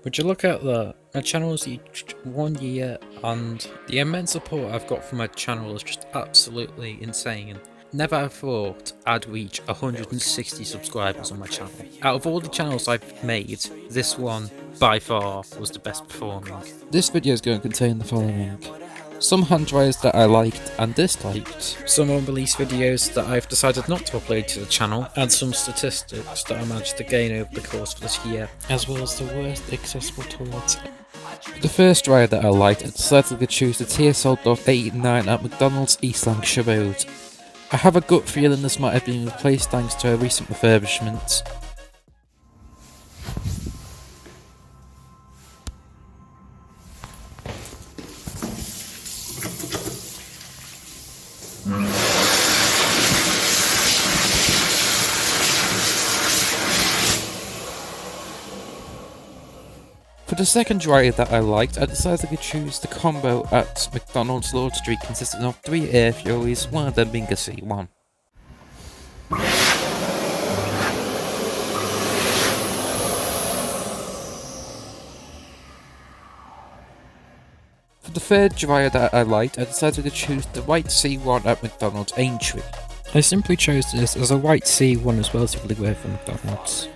Would you look at that? My channel's reached 1 year and the immense support I've got from my channel is just absolutely insane. Never have thought I'd reach 160 subscribers on my channel. Out of all the channels I've made, this one by far was the best performing. This video is going to contain the following: some hand dryers that I liked and disliked, some unreleased videos that I've decided not to upload to the channel, and some statistics that I managed to gain over the course of this year, as well as the worst accessible toilets. For the first dryer that I liked, I decided to choose the TSL.89 at McDonald's East Lancashire Road. I have a gut feeling this might have been replaced thanks to a recent refurbishment. For the second dryer that I liked, I decided to choose the combo at McDonald's Lord Street, consisting of 3 air furies, one of them being a C1. For the third dryer that I liked, I decided to choose the white C1 at McDonald's Aintree. I simply chose this as a white C1 is relatively rare for McDonald's.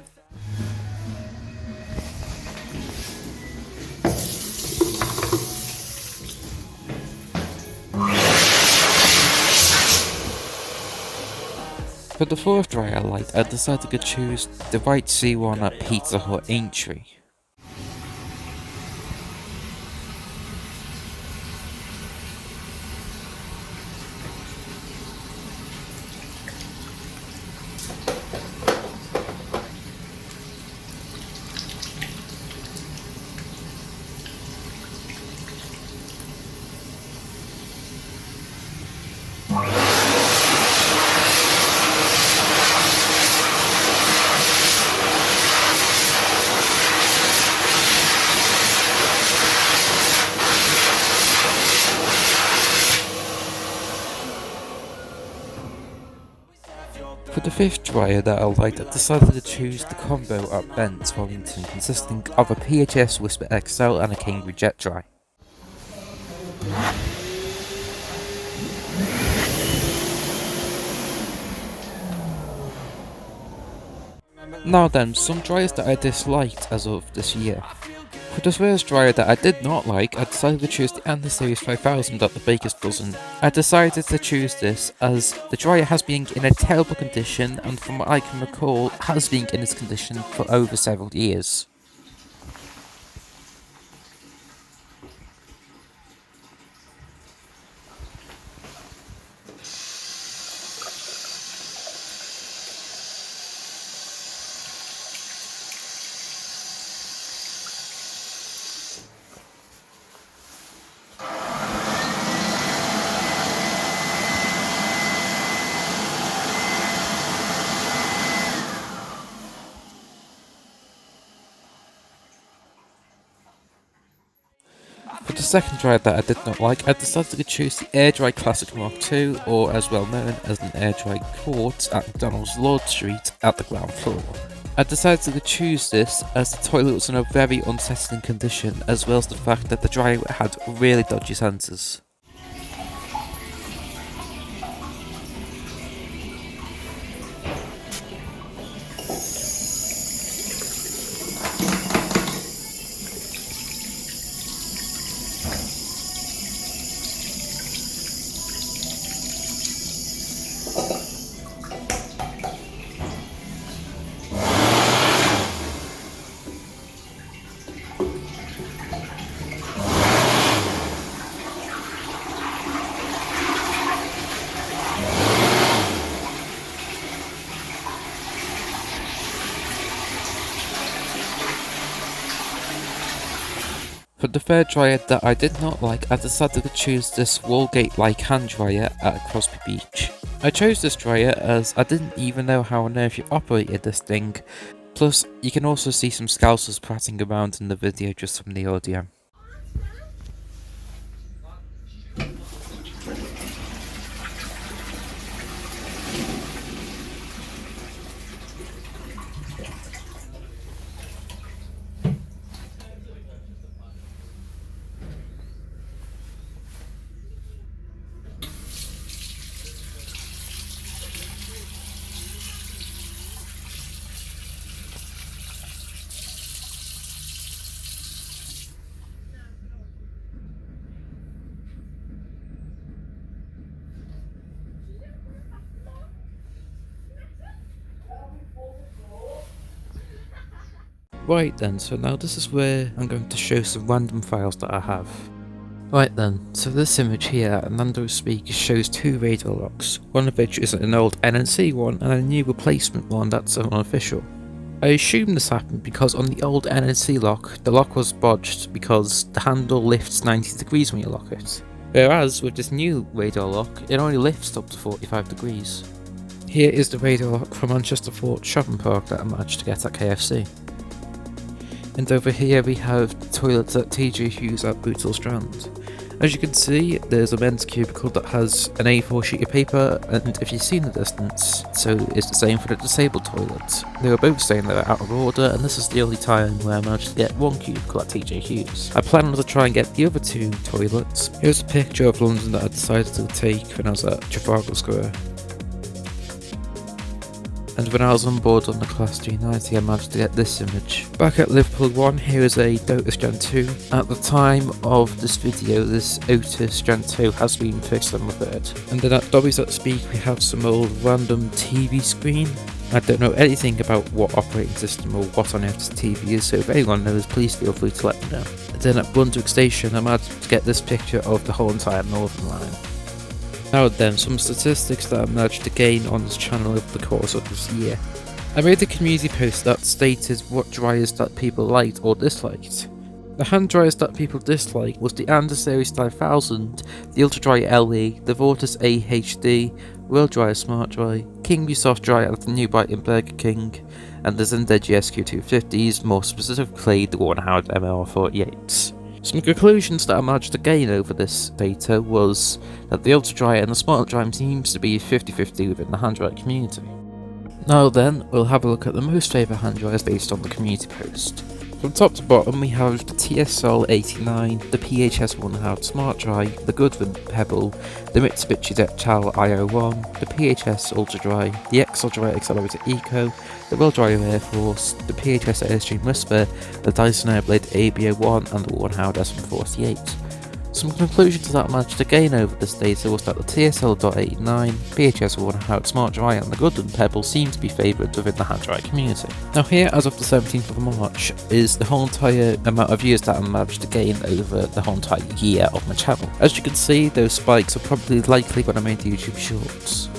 For the fourth dryer I liked, I decided to choose the white C1 at Pizza Hut Aintree. For the fifth dryer that I liked, I decided to choose the combo at Bent's Wellington, consisting of a PHS Whisper XL and a Kangaroo Jet Dry. Now then, some dryers that I disliked as of this year. For the first dryer that I did not like, I decided to choose the Anti Series 5000 at the Baker's Dozen. I decided to choose this as the dryer has been in a terrible condition, and from what I can recall, has been in this condition for over several years. For the second dryer that I did not like, I decided to choose the Air Dry Classic Mark II, or as well known as an Air Dry Quartz at McDonald's Lord Street at the ground floor. I decided to choose this as the toilet was in a very unsettling condition, as well as the fact that the dryer had really dodgy sensors. For the third dryer that I did not like, I decided to choose this Walgate-like hand dryer at Crosby Beach. I chose this dryer as I didn't even know how on earth you operated this thing, plus you can also see some scousers prattling around in the video just from the audio. Right then, so now this is where I'm going to show some random files that I have. Right then, so this image here at Nando Speak shows two radio locks, one of which is an old NNC one and a new replacement one that's unofficial. I assume this happened because on the old NNC lock, the lock was bodged because the handle lifts 90 degrees when you lock it. Whereas with this new radio lock, it only lifts up to 45 degrees. Here is the radio lock from Manchester Fort shopping park that I managed to get at KFC. And over here we have the toilets at TJ Hughes at Bootle Strand. As you can see, there's a men's cubicle that has an A4 sheet of paper, and if you see in the distance, so it's the same for the disabled toilet. They were both saying they were out of order, and this is the only time where I managed to get one cubicle at TJ Hughes. I plan to try and get the other two toilets. Here's a picture of London that I decided to take when I was at Trafalgar Square. And when I was on board on the Class 390 I managed to get this image. Back at Liverpool 1, here is a Otis Gen 2. At the time of this video, this Otis Gen 2 has been fixed and repaired. And then at Dobby's at Speak we have some old random TV screen. I don't know anything about what operating system or what on earth this TV is, so if anyone knows please feel free to let me know. And then at Brunswick Station I managed to get this picture of the whole entire Northern Line. Now then, some statistics that I managed to gain on this channel over the course of this year. I made a community post that stated what dryers that people liked or disliked. The hand dryers that people disliked was the Anda Series 5000, the Ultra Dry LE, the Vortis AHD, World Dryer Smart Dry, King Soft Dryer at the new bite in Burger King, and the Zendeji SQ250s, more specifically the Warner Howard MR48s. Some conclusions that I managed to gain over this data was that the Ultra Dry and the Smart Dry seems to be 50-50 within the hand dryer community. Now then, we'll have a look at the most favoured hand dryers based on the community post. From top to bottom we have the TSL 89, the PHS Warner Howard Smart Dry, the Goodwin Pebble, the Mitsubishi Dettall IO1, the PHS Ultra Dry, the XL Dry Accelerator Eco, the World Dryer Air Force, the PHS Airstream Whisper, the Dyson Airblade ABO1 and the Warner Howard SM48. Some conclusions that I managed to gain over this data was that the TSL.89, PHS Warner Howard Smart Dry and the Goodwin Pebble seem to be favoured within the hand dry community. Now here, as of the 17th of March, is the whole entire amount of views that I managed to gain over the whole entire year of my channel. As you can see, those spikes are probably likely when I made the YouTube Shorts.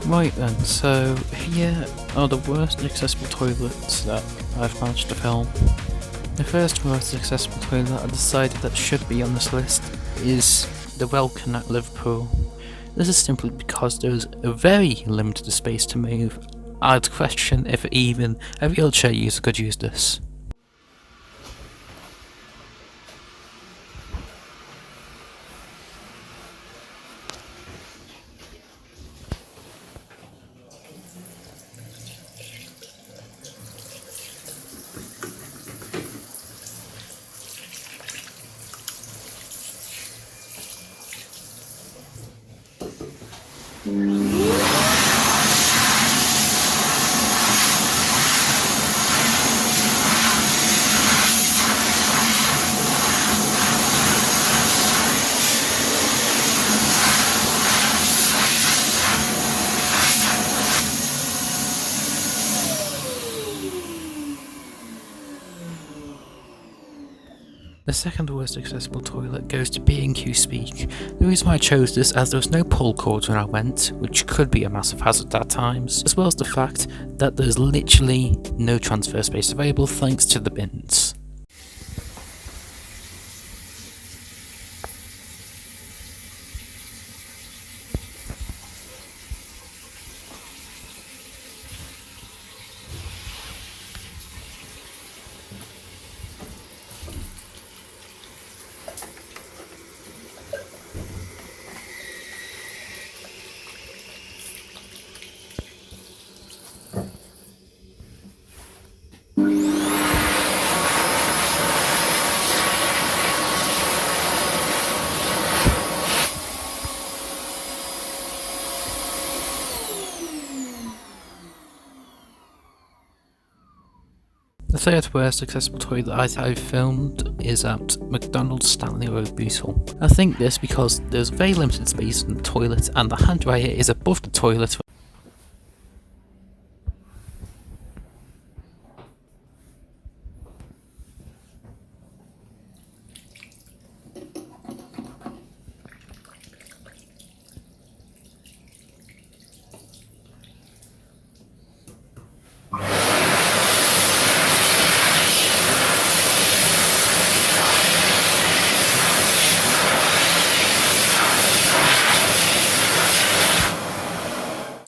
Right then, so here are the worst accessible toilets that I've managed to film. The first worst accessible toilet I decided that should be on this list is the Welkin at Liverpool. This is simply because there is a very limited space to move. I'd question if even a wheelchair user could use this. The second worst accessible toilet goes to B&Q Speak. The reason why I chose this as there was no pull cord when I went, which could be a massive hazard at times, as well as the fact that there's literally no transfer space available thanks to the bins. The third worst accessible toilet I've filmed is at McDonald's Stanley Road, Bootle. I think this because there's very limited space in the toilet and the hand dryer is above the toilet.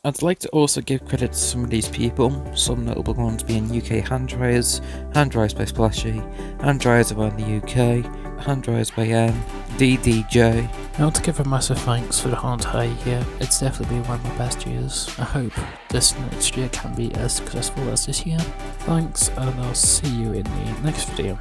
I'd like to also give credit to some of these people, some notable ones being UK hand dryers by Splashy, hand dryers around the UK, hand dryers by DDJ. I want to give a massive thanks for the whole entire year. It's definitely been one of my best years. I hope this next year can be as successful as this year. Thanks, and I'll see you in the next video.